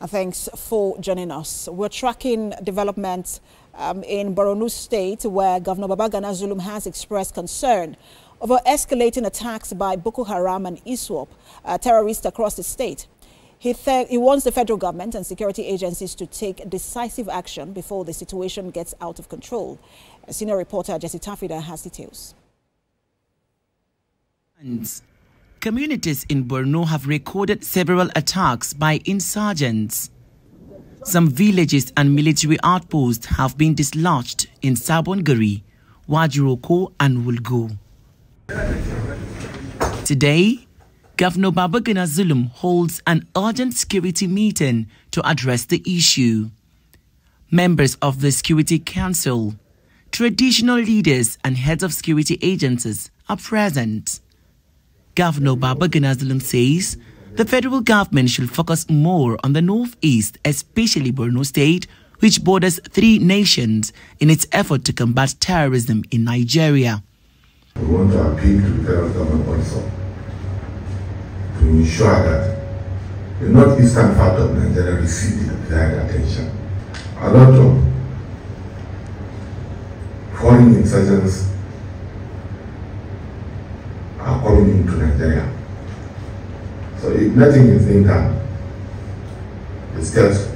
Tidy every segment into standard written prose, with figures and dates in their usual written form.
Thanks for joining us. We're tracking developments in Borno State, where Governor Babagana Zulum has expressed concern over escalating attacks by Boko Haram and ISWAP, terrorists across the state. He wants the federal government and security agencies to take decisive action before the situation gets out of control. Senior reporter Jesse Tafida has details. Communities in Borno have recorded several attacks by insurgents. Some villages and military outposts have been dislodged in Sabongari, Wajiroko and Wulgo. Today, Governor Babagana Zulum holds an urgent security meeting to address the issue. Members of the Security Council, traditional leaders and heads of security agencies are present. Governor Babagana Zulum says the federal government should focus more on the northeast, especially Borno State, which borders 3 nations, in its effort to combat terrorism in Nigeria. We want to appeal to the federal government also to ensure that the northeastern part of Nigeria receives the desired attention. A lot of foreign insurgents are coming into Nigeria. So if nothing is being done, the state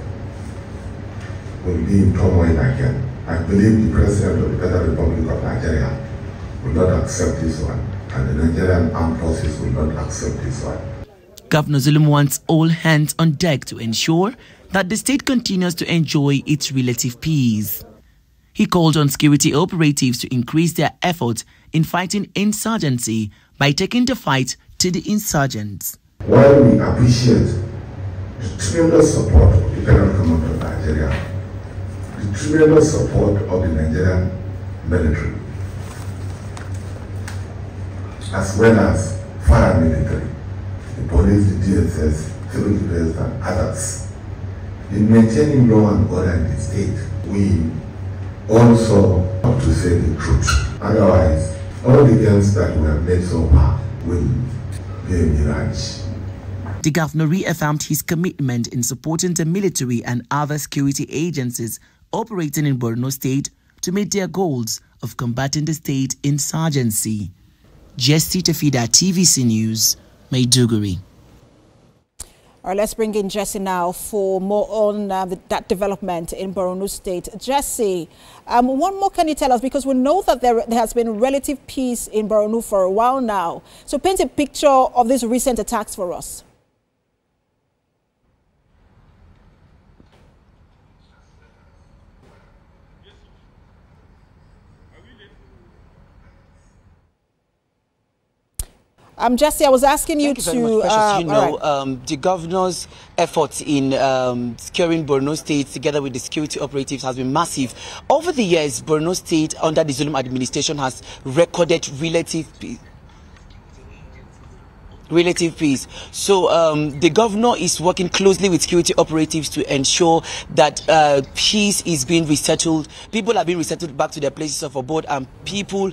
will be in turmoil again. I believe the President of the Federal Republic of Nigeria will not accept this one, and the Nigerian armed forces will not accept this one. Governor Zulum wants all hands on deck to ensure that the state continues to enjoy its relative peace. He called on security operatives to increase their efforts in fighting insurgency by taking the fight to the insurgents. While we appreciate the tremendous support of the federal government of Nigeria, the tremendous support of the Nigerian military, as well as paramilitary, the police, the DSS, civil defense, and others, in maintaining law and order in the state, we also have to say the truth. Otherwise, all the gains that we have made so far will be a mirage. The governor reaffirmed his commitment in supporting the military and other security agencies operating in Borno State to meet their goals of combating the state insurgency. Jesse Tafida, TVC News, Maiduguri. All right, let's bring in Jesse now for more on that development in Borno State. Jesse, what more can you tell us? Because we know that there has been relative peace in Borno for a while now. So paint a picture of these recent attacks for us. Jesse, I was asking you to... the governor's efforts in securing Borno State together with the security operatives has been massive. Over the years, Borno State under the Zulum administration has recorded relative peace. So the governor is working closely with security operatives to ensure that peace is being resettled. People are being resettled back to their places of abode, and people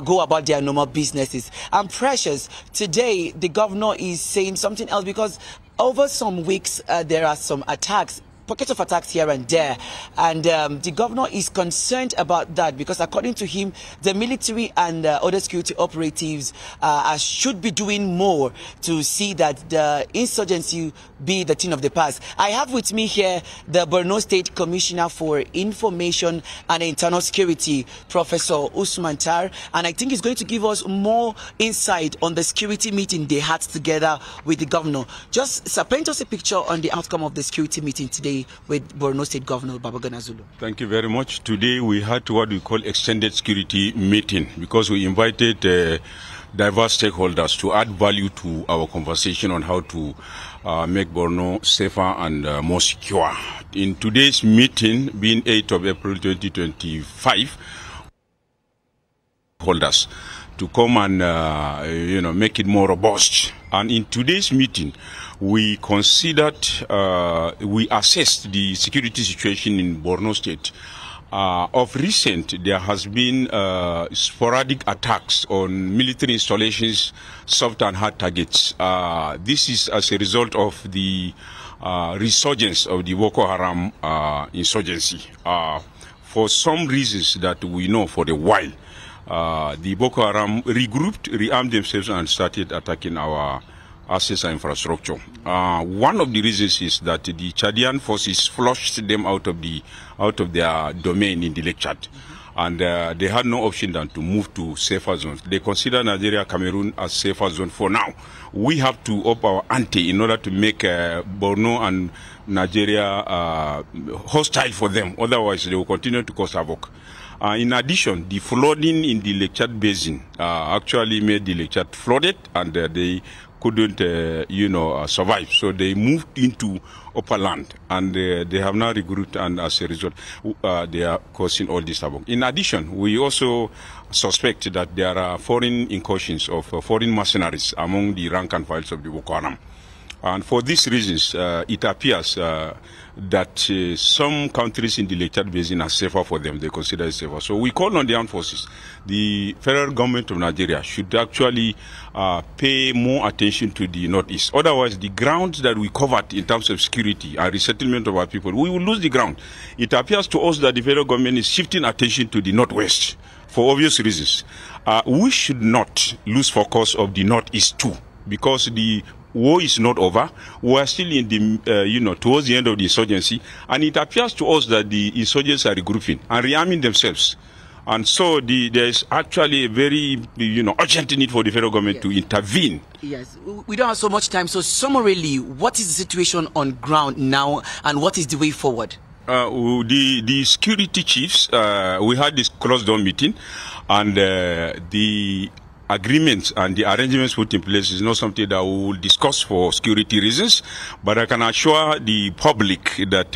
go about their normal businesses. And Precious, today the governor is saying something else, because over some weeks there are some attacks, pockets of attacks here and there, and the governor is concerned about that, because according to him, the military and other security operatives should be doing more to see that the insurgency be the thing of the past. I have with me here the Borno State Commissioner for Information and Internal Security, Professor Usman Tar, and I think he's going to give us more insight on the security meeting they had together with the governor. Just paint us a picture on the outcome of the security meeting today with Borno State Governor Babagana Zulum. Thank you very much. Today we had what we call extended security meeting, because we invited diverse stakeholders to add value to our conversation on how to make Borno safer and more secure. In today's meeting, being 8th of April 2025, holders to come and make it more robust. And in today's meeting, we considered, we assessed the security situation in Borno State, Of recent, there has been sporadic attacks on military installations, soft and hard targets. This is as a result of the resurgence of the Boko Haram insurgency. For some reasons that we know for a while, the Boko Haram regrouped, rearmed themselves and started attacking our assets and infrastructure. One of the reasons is that the Chadian forces flushed them out of their domain in the Lake Chad. And they had no option than to move to safer zones. They consider Nigeria, Cameroon as safer zone for now. We have to up our ante in order to make Borno and Nigeria hostile for them. Otherwise, they will continue to cause havoc. In addition, the flooding in the Lake Chad basin actually made the Lake Chad flooded, and they couldn't, survive. So they moved into upper land, and they have now regrouped, and as a result, they are causing all this havoc. In addition, we also suspect that there are foreign incursions of foreign mercenaries among the rank and files of the Boko Haram. And for these reasons, it appears that some countries in the Lake Chad basin are safer for them. They consider it safer. So we call on the armed forces. The federal government of Nigeria should actually pay more attention to the northeast. Otherwise, the ground that we covered in terms of security and resettlement of our people, we will lose the ground. It appears to us that the federal government is shifting attention to the northwest for obvious reasons. We should not lose focus of the northeast too, because the war is not over. We are still in the, towards the end of the insurgency, and it appears to us that the insurgents are regrouping and rearming themselves. And so there is actually a very, urgent need for the federal government to intervene. Yes, we don't have so much time. So summarily, what is the situation on ground now, and what is the way forward? The security chiefs, we had this closed-door meeting, and the agreements and the arrangements put in place is not something that we will discuss for security reasons, but I can assure the public that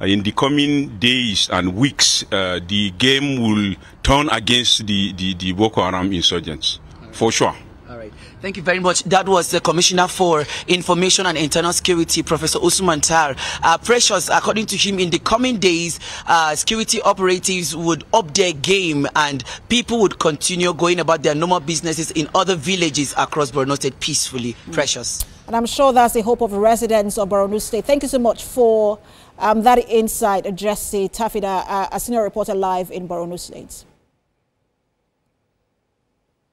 in the coming days and weeks, the game will turn against the Boko Haram insurgents, for sure. All right. Thank you very much. That was the Commissioner for Information and Internal Security, Professor Usman Tar. Precious, according to him, in the coming days, security operatives would up their game and people would continue going about their normal businesses in other villages across Borno State peacefully. Precious. And I'm sure that's the hope of the residents of Borno State. Thank you so much for that insight, Jesse Tafida, a senior reporter live in Borno State.